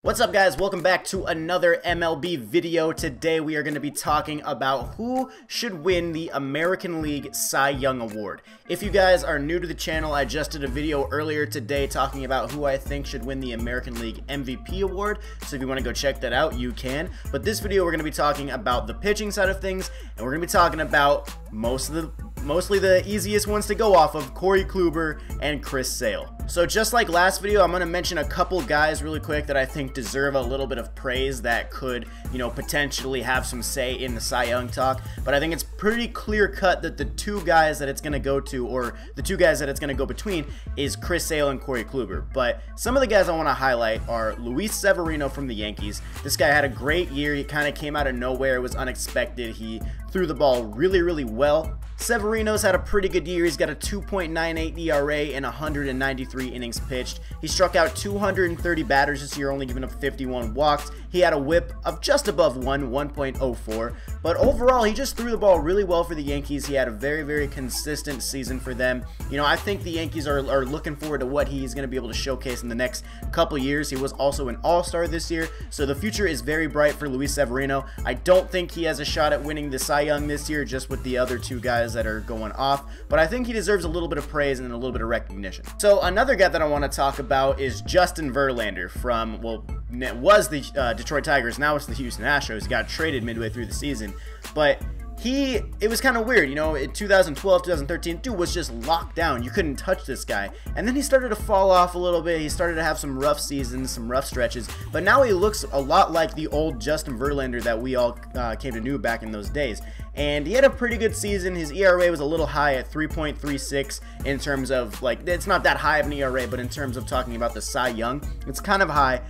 What's up, guys? Welcome back to another MLB video. Today we are going to be talking about who should win the American League Cy Young Award. If you guys are new to the channel, I just did a video earlier today talking about who I think should win the American League MVP Award, so if you want to go check that out, you can. But this video we're going to be talking about the pitching side of things, and we're going to be talking about mostly the easiest ones to go off of, Corey Kluber and Chris Sale. So just like last video, I'm going to mention a couple guys really quick that I think deserve a little bit of praise that could, potentially have some say in the Cy Young talk. But I think it's pretty clear cut that the two guys that it's going to go to, or the two guys that it's going to go between, is Chris Sale and Corey Kluber. But some of the guys I want to highlight are Luis Severino from the Yankees. This guy had a great year. He kind of came out of nowhere. It was unexpected. He threw the ball really well. Severino's had a pretty good year. He's got a 2.98 ERA and 193 innings pitched. He struck out 230 batters this year, only giving up 51 walks. He had a whip of just above 1.04. But overall, he just threw the ball really well for the Yankees. He had a very consistent season for them. I think the Yankees are looking forward to what he's going to be able to showcase in the next couple years. He was also an All-Star this year, so the future is very bright for Luis Severino. I don't think he has a shot at winning the Cy Young this year, just with the other two guys that are going off, but I think he deserves a little bit of praise and a little bit of recognition. So another guy that I want to talk about is Justin Verlander from, was the Detroit Tigers, now it's the Houston Astros. He got traded midway through the season, but it was kind of weird, in 2012, 2013, dude was just locked down. You couldn't touch this guy. And then he started to fall off a little bit. He started to have some rough seasons, some rough stretches. But now he looks a lot like the old Justin Verlander that we all came to know back in those days. And he had a pretty good season. His ERA was a little high at 3.36 in terms of, it's not that high of an ERA, but in terms of talking about the Cy Young, it's kind of high.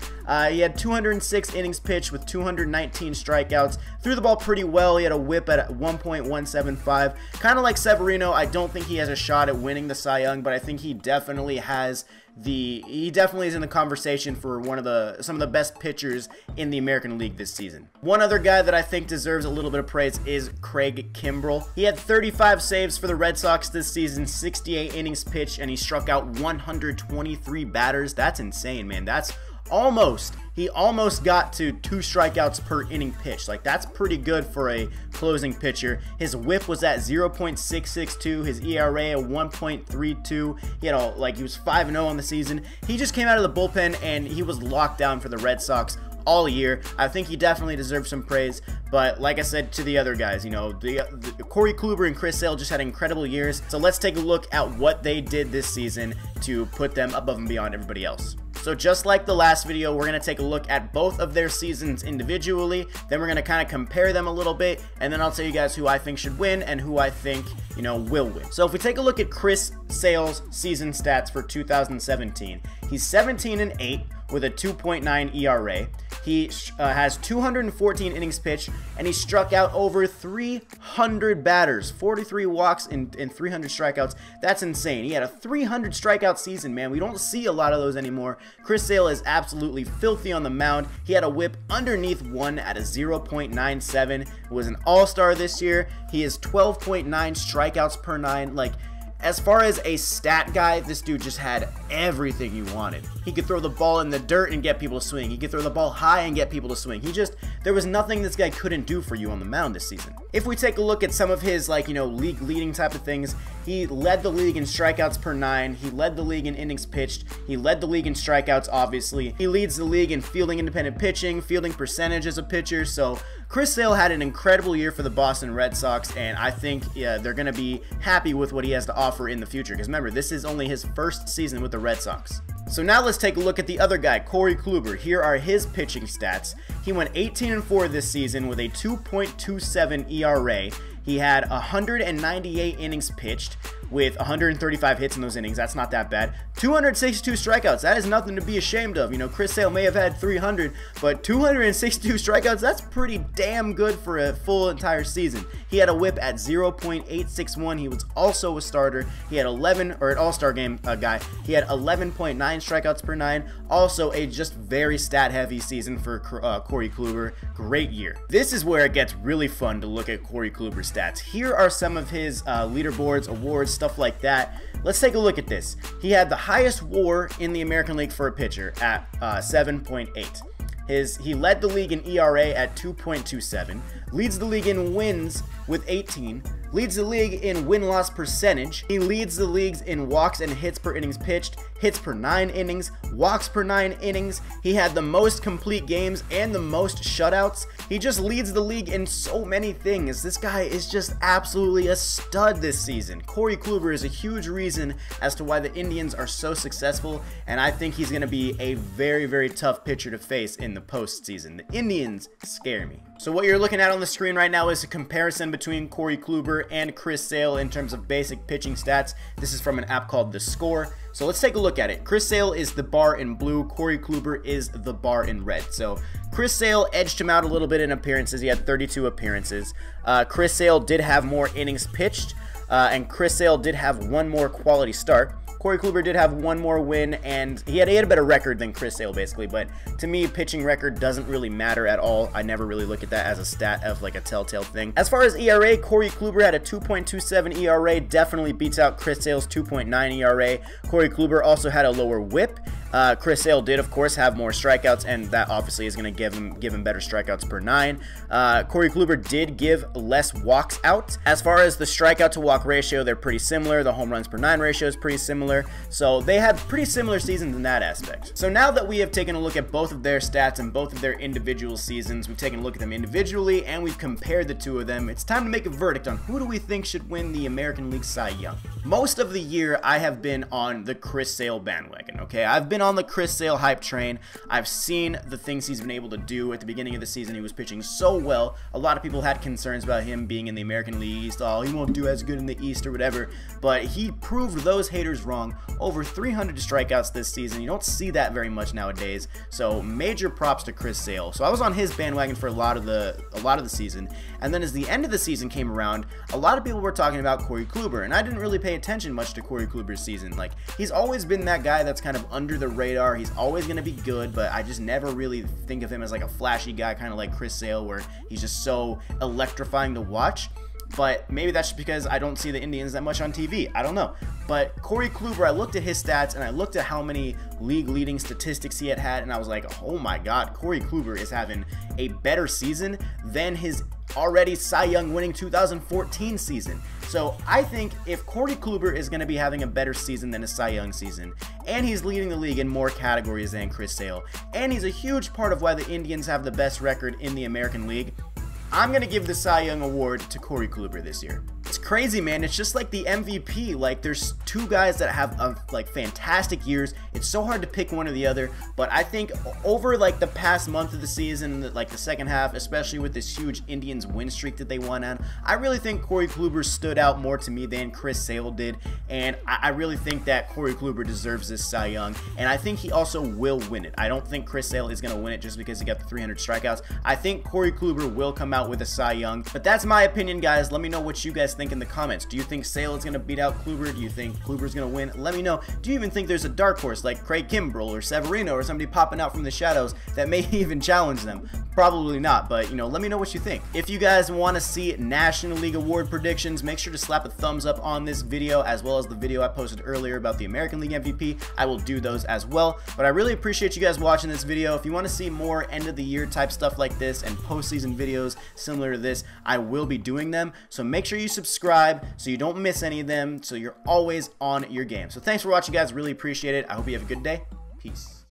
He had 206 innings pitched with 219 strikeouts. Threw the ball pretty well. He had a whip at 1.175. Kind of like Severino, I don't think he has a shot at winning the Cy Young, but I think he definitely has he definitely is in the conversation for some of the best pitchers in the American League this season. One other guy that I think deserves a little bit of praise is Craig Kimbrell. He had 35 saves for the Red Sox this season, 68 innings pitched, and he struck out 123 batters. That's insane, man. He almost got to 2 strikeouts per inning pitched. That's pretty good for a closing pitcher. His whip was at 0.662, his ERA at 1.32. He had he was 5-0 on the season. He just came out of the bullpen and he was locked down for the Red Sox all year. I think he definitely deserves some praise, but like I said to the other guys, the Corey Kluber and Chris Sale just had incredible years. So let's take a look at what they did this season to put them above and beyond everybody else. So just like the last video, we're going to take a look at both of their seasons individually, then we're going to kind of compare them a little bit, and then I'll tell you guys who I think should win and who I think, will win. So if we take a look at Chris Sale's season stats for 2017, he's 17-8 with a 2.9 ERA. He has 214 innings pitched, and he struck out over 300 batters, 43 walks and 300 strikeouts. That's insane. He had a 300 strikeout season, man. We don't see a lot of those anymore. Chris Sale is absolutely filthy on the mound. He had a whip underneath 1 at a 0.97. Was an All-Star this year. He is 12.9 strikeouts per 9. As far as a stat guy, this dude just had everything you wanted. He could throw the ball in the dirt and get people to swing. He could throw the ball high and get people to swing. There was nothing this guy couldn't do for you on the mound this season. If we take a look at some of his, league leading type of things, he led the league in strikeouts per 9. He led the league in innings pitched. He led the league in strikeouts, obviously. He leads the league in fielding independent pitching, fielding percentage as a pitcher. So Chris Sale had an incredible year for the Boston Red Sox, and I think they're going to be happy with what he has to offer in the future. Because remember, this is only his first season with the Red Sox. So now let's take a look at the other guy, Corey Kluber. Here are his pitching stats. He went 18-4 this season with a 2.27 ERA. He had 198 innings pitched with 135 hits in those innings. That's not that bad. 262 strikeouts. That is nothing to be ashamed of. Chris Sale may have had 300, but 262 strikeouts, that's pretty damn good for a full entire season. He had a whip at 0.861. He was also a starter. He had an All-Star game guy. He had 11.9 strikeouts per 9. Also a just very stat-heavy season for Corey Kluber. Great year. This is where it gets really fun to look at Corey Kluber's stats. Here are some of his leaderboards, awards, stuff like that. Let's take a look at this. He had the highest WAR in the American League for a pitcher at 7.8. He led the league in ERA at 2.27, leads the league in wins with 18, leads the league in win-loss percentage. He leads the leagues in walks and hits per innings pitched, hits per 9 innings, walks per 9 innings. He had the most complete games and the most shutouts. He just leads the league in so many things. This guy is just absolutely a stud this season. Corey Kluber is a huge reason as to why the Indians are so successful, and I think he's going to be a very, very tough pitcher to face in the postseason. The Indians scare me. So what you're looking at on the screen right now is a comparison between Corey Kluber and Chris Sale in terms of basic pitching stats. This is from an app called TheScore. So let's take a look at it. Chris Sale is the bar in blue. Corey Kluber is the bar in red. So Chris Sale edged him out a little bit in appearances. He had 32 appearances. Chris Sale did have more innings pitched, and Chris Sale did have one more quality start. Corey Kluber did have one more win, and he had a better record than Chris Sale, basically, but to me, pitching record doesn't really matter at all. I never really look at that as a stat of like a telltale thing. As far as ERA, Corey Kluber had a 2.27 ERA, definitely beats out Chris Sale's 2.9 ERA. Corey Kluber also had a lower whip. Chris Sale did, of course, have more strikeouts, and that obviously is going to give him better strikeouts per 9. Corey Kluber did give less walks out. As far as the strikeout to walk ratio, they're pretty similar. The home runs per 9 ratio is pretty similar. So they had pretty similar seasons in that aspect. So now that we have taken a look at both of their stats and both of their individual seasons, we've taken a look at them individually and we've compared the two of them, it's time to make a verdict on who do we think should win the American League Cy Young. Most of the year, I have been on the Chris Sale bandwagon, okay? I've been on the Chris Sale hype train. I've seen the things he's been able to do. At the beginning of the season, he was pitching so well. A lot of people had concerns about him being in the American League East. Oh, he won't do as good in the East or whatever. But he proved those haters wrong. Over 300 strikeouts this season. You don't see that very much nowadays. So major props to Chris Sale. So I was on his bandwagon for a lot of the season. And then as the end of the season came around, a lot of people were talking about Corey Kluber, and I didn't really pay attention much to Corey Kluber's season. Like, he's always been that guy that's kind of under the radar. He's always going to be good, but I just never really think of him as like a flashy guy, kind of like Chris Sale, where he's just so electrifying to watch. But maybe that's just because I don't see the Indians that much on TV. I don't know. But Corey Kluber, I looked at his stats and I looked at how many league-leading statistics he had, and I was like, oh my God, Corey Kluber is having a better season than his already Cy Young winning 2014 season. So I think if Corey Kluber is going to be having a better season than his Cy Young season, and he's leading the league in more categories than Chris Sale, and he's a huge part of why the Indians have the best record in the American League, I'm going to give the Cy Young Award to Corey Kluber this year. It's crazy, man. It's just like the MVP. Like, there's two guys that have like fantastic years. It's so hard to pick one or the other, but I think over like the past month of the season, like the second half, especially with this huge Indians win streak that they won on, I really think Corey Kluber stood out more to me than Chris Sale did, and I really think that Corey Kluber deserves this Cy Young, and I think he also will win it. I don't think Chris Sale is going to win it just because he got the 300 strikeouts. I think Corey Kluber will come out with a Cy Young, but that's my opinion, guys. Let me know what you guys think in the comments. Do you think Sale is going to beat out Kluber? Do you think Kluber's going to win? Let me know. Do you even think there's a dark horse like Craig Kimbrell or Severino or somebody popping out from the shadows that may even challenge them? Probably not, but, you know, let me know what you think. If you guys want to see National League Award predictions, make sure to slap a thumbs up on this video, as well as the video I posted earlier about the American League MVP. I will do those as well, but I really appreciate you guys watching this video. If you want to see more end of the year type stuff like this and postseason videos similar to this, I will be doing them, so make sure you subscribe so you don't miss any of them, so you're always on your game. So thanks for watching, guys. Really appreciate it. I hope you have a good day. Peace.